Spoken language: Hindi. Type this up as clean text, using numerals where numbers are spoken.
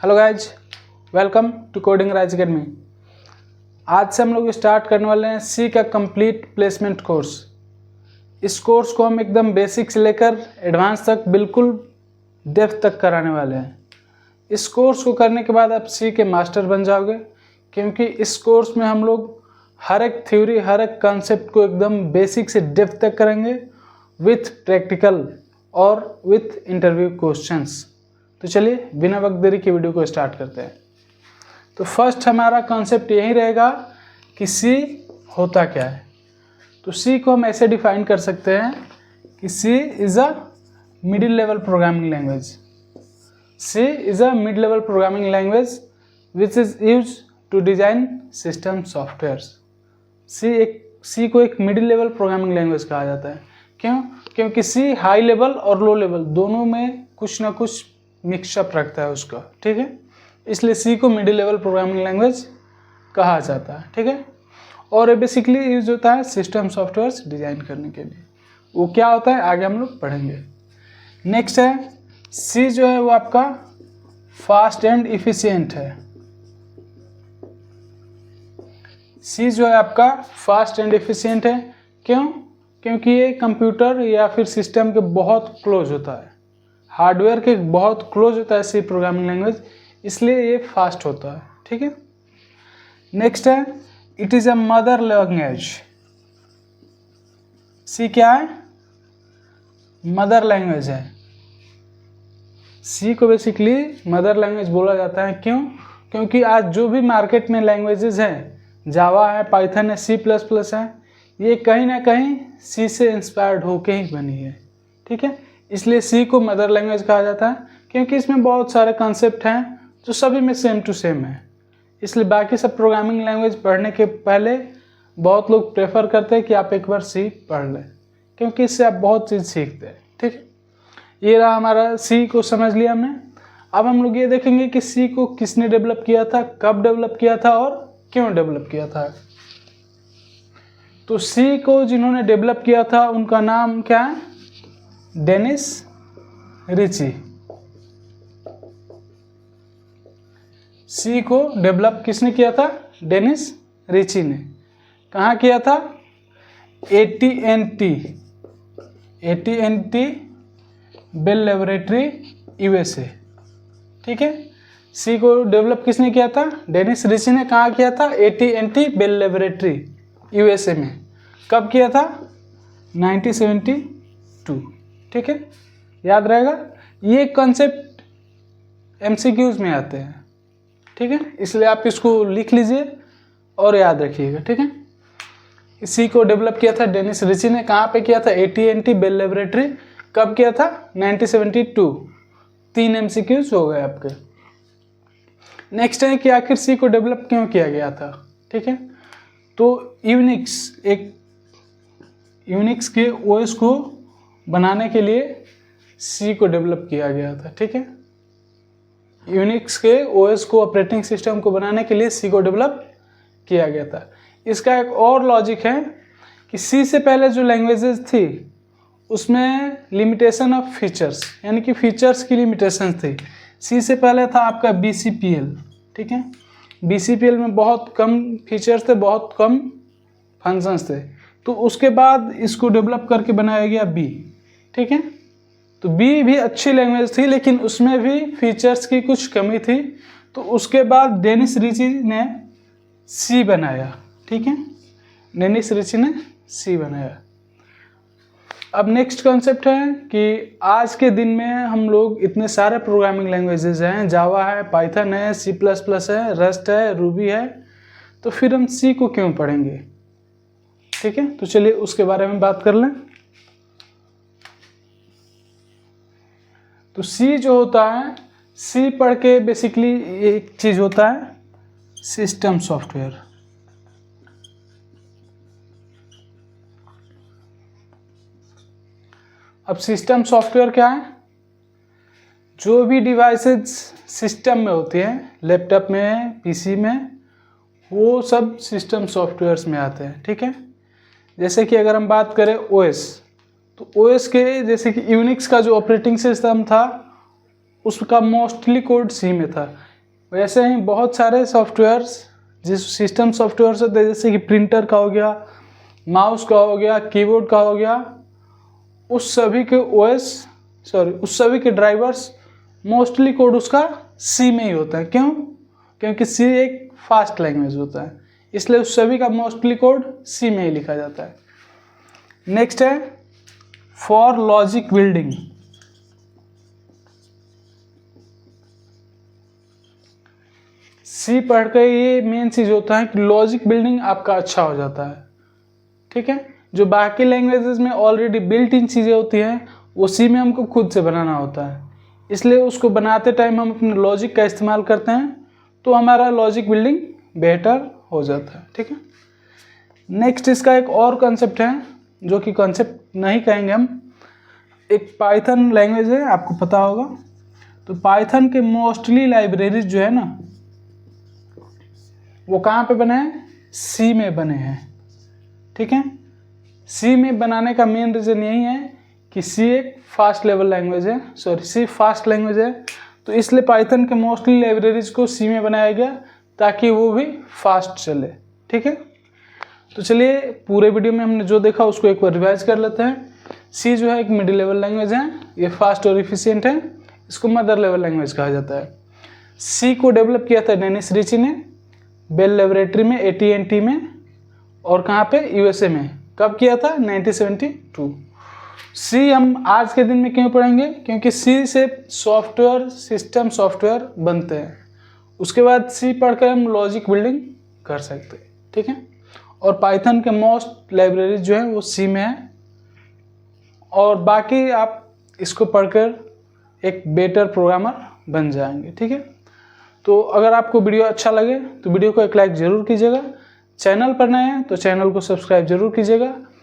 Hello guys, welcome to Coding Rise Academy. आज से हम लोग स्टार्ट करने वाले हैं सी का कंप्लीट प्लेसमेंट कोर्स। इस कोर्स को हम एकदम बेसिक से लेकर एडवांस तक बिल्कुल डेप्थ तक कराने वाले हैं। इस कोर्स को करने के बाद आप सी के मास्टर बन जाओगे, क्योंकि इस कोर्स में हम लोग हर एक थ्योरी, हर एक कॉन्सेप्ट को एकदम बेसिक से डेप्थ तक करेंगे विथ प्रैक्टिकल और विथ इंटरव्यू क्वेश्चंस। तो चलिए बिना वक्त देरी की वीडियो को स्टार्ट करते हैं। तो फर्स्ट हमारा कॉन्सेप्ट यही रहेगा कि सी होता क्या है। तो सी को हम ऐसे डिफाइन कर सकते हैं कि C is a middle level programming language. C is a mid level programming language which is use to design system softwares. C को एक मिडिल लेवल प्रोग्रामिंग लैंग्वेज कहा जाता है। क्यों? क्योंकि सी हाई लेवल और लो लेवल दोनों में कुछ ना कुछ मिक्सअप रखता है उसका, ठीक है। इसलिए सी को मिडिल लेवल प्रोग्रामिंग लैंग्वेज कहा जाता है, ठीक है। और ये बेसिकली यूज होता है सिस्टम सॉफ्टवेयर्स डिज़ाइन करने के लिए। वो क्या होता है आगे हम लोग पढ़ेंगे। नेक्स्ट है सी जो है वो आपका फास्ट एंड इफिशिएंट है। सी जो है आपका फास्ट एंड इफिशिएंट है। क्यों? क्योंकि ये कंप्यूटर या फिर सिस्टम के बहुत क्लोज होता है, हार्डवेयर के बहुत क्लोज होता है सी प्रोग्रामिंग लैंग्वेज, इसलिए ये फास्ट होता है, ठीक है। नेक्स्ट है it is a mother language. C क्या है? मदर लैंग्वेज है। सी को बेसिकली मदर लैंग्वेज बोला जाता है। क्यों? क्योंकि आज जो भी मार्केट में लैंग्वेजेस हैं, जावा है, पाइथन है, C++ है, ये कहीं ना कहीं सी से इंस्पायर्ड होके ही बनी है, ठीक है। इसलिए सी को मदर लैंग्वेज कहा जाता है, क्योंकि इसमें बहुत सारे कॉन्सेप्ट हैं जो सभी में सेम टू सेम है। इसलिए बाकी सब प्रोग्रामिंग लैंग्वेज पढ़ने के पहले बहुत लोग प्रेफर करते हैं कि आप एक बार सी पढ़ लें, क्योंकि इससे आप बहुत चीज़ सीखते हैं, ठीक है। ये रहा हमारा सी को समझ लिया हमने। अब हम लोग ये देखेंगे कि सी को किसने डेवलप किया था, कब डेवलप किया था और क्यों डेवलप किया था। तो सी को जिन्होंने डेवलप किया था उनका नाम क्या है? Dennis Ritchie. सी को डेवलप किसने किया था? डेनिस रिची ने। कहाँ किया था? AT&T बेल लेबोरेटरी USA, ठीक है। सी को डेवलप किसने किया था? डेनिस रिची ने। कहाँ किया था? AT&T बेल लेबोरेटरी USA में। कब किया था? 1972, ठीक है। याद रहेगा, ये कॉन्सेप्ट MCQs में आते हैं, ठीक है। इसलिए आप इसको लिख लीजिए और याद रखिएगा, ठीक है। इसी को डेवलप किया था डेनिस रिची ने। कहाँ पे किया था? AT&T bell laboratory. कब किया था? 1972। 3 MCQs हो गए आपके। नेक्स्ट है कि आखिर सी को डेवलप क्यों किया गया था, ठीक है। तो यूनिक्स के OS को बनाने के लिए सी को डेवलप किया गया था, ठीक है। यूनिक्स के OS को, ऑपरेटिंग सिस्टम को बनाने के लिए सी को डेवलप किया गया था। इसका एक और लॉजिक है कि सी से पहले जो लैंग्वेजेस थी उसमें लिमिटेशन ऑफ फीचर्स, यानी कि फीचर्स की लिमिटेशन थी। सी से पहले था आपका BCPL, ठीक है। BCPL में बहुत कम फीचर्स थे, बहुत कम फंक्शंस थे। तो उसके बाद इसको डेवलप करके बनाया गया बी, ठीक है। तो बी भी अच्छी लैंग्वेज थी, लेकिन उसमें भी फीचर्स की कुछ कमी थी। तो उसके बाद डेनिस रिची ने सी बनाया, ठीक है। डेनिस रिची ने सी बनाया। अब नेक्स्ट कॉन्सेप्ट है कि आज के दिन में हम लोग इतने सारे प्रोग्रामिंग लैंग्वेजेस हैं, जावा है, पाइथन है, C++ है, रस्ट है, रूबी है, तो फिर हम सी को क्यों पढ़ेंगे, ठीक है। तो चलिए उसके बारे में बात कर लें। तो सी जो होता है, सी पढ़ के बेसिकली एक चीज़ होता है सिस्टम सॉफ्टवेयर। अब सिस्टम सॉफ्टवेयर क्या है? जो भी डिवाइसेज सिस्टम में होती हैं, लैपटॉप में, PC में, वो सब सिस्टम सॉफ्टवेयर्स में आते हैं, ठीक है। जैसे कि अगर हम बात करें OS, तो OS के जैसे कि यूनिक्स का जो ऑपरेटिंग सिस्टम था उसका मोस्टली कोड सी में था। वैसे ही बहुत सारे सॉफ्टवेयर्स, जिस सिस्टम सॉफ्टवेयर होते हैं जैसे कि प्रिंटर का हो गया, माउस का हो गया, कीबोर्ड का हो गया, उस सभी के ड्राइवर्स मोस्टली कोड उसका सी में ही होता है। क्यों? क्योंकि सी एक फास्ट लैंग्वेज होता है, इसलिए उस सभी का मोस्टली कोड सी में ही लिखा जाता है। नेक्स्ट है फॉर लॉजिक बिल्डिंग। सी पढ़ कर ये मेन चीज़ होता है कि लॉजिक बिल्डिंग आपका अच्छा हो जाता है। ठीक है, जो बाकी लैंग्वेजेस में ऑलरेडी बिल्ट इन चीज़ें होती हैं वो सी में हमको खुद से बनाना होता है, इसलिए उसको बनाते टाइम हम अपने लॉजिक का इस्तेमाल करते हैं तो हमारा लॉजिक बिल्डिंग बेहतर हो जाता है। ठीक है, नेक्स्ट इसका एक और कॉन्सेप्ट है जो कि कॉन्सेप्ट नहीं कहेंगे हम, एक पाइथन लैंग्वेज है, आपको पता होगा। तो पाइथन के मोस्टली लाइब्रेरीज जो है ना वो कहाँ पे बने हैं? सी में बने हैं। ठीक है, सी में बनाने का मेन रीज़न यही है कि सी एक फास्ट लेवल लैंग्वेज है, सी फास्ट लैंग्वेज है, तो इसलिए पाइथन के मोस्टली लाइब्रेरीज को सी में बनाया गया ताकि वो भी फास्ट चले। ठीक है, तो चलिए पूरे वीडियो में हमने जो देखा उसको एक बार रिवाइज कर लेते हैं। सी जो है एक मिडिल लेवल लैंग्वेज है, ये फास्ट और इफिशियंट है, इसको मदर लेवल लैंग्वेज कहा जाता है। सी को डेवलप किया था डेनिस रिची ने बेल लेबोरेटरी में, AT&T में, और कहाँ पे? USA में। कब किया था? 1972। सी हम आज के दिन में क्यों पढ़ेंगे? क्योंकि सी से सॉफ्टवेयर, सिस्टम सॉफ्टवेयर बनते हैं। उसके बाद सी पढ़कर हम लॉजिक बिल्डिंग कर सकते हैं। ठीक है, और पाइथन के मोस्ट लाइब्रेरीज जो है वो सी में है, और बाकी आप इसको पढ़कर एक बेटर प्रोग्रामर बन जाएंगे। ठीक है, तो अगर आपको वीडियो अच्छा लगे तो वीडियो को एक लाइक ज़रूर कीजिएगा। चैनल पर नए हैं तो चैनल को सब्सक्राइब जरूर कीजिएगा।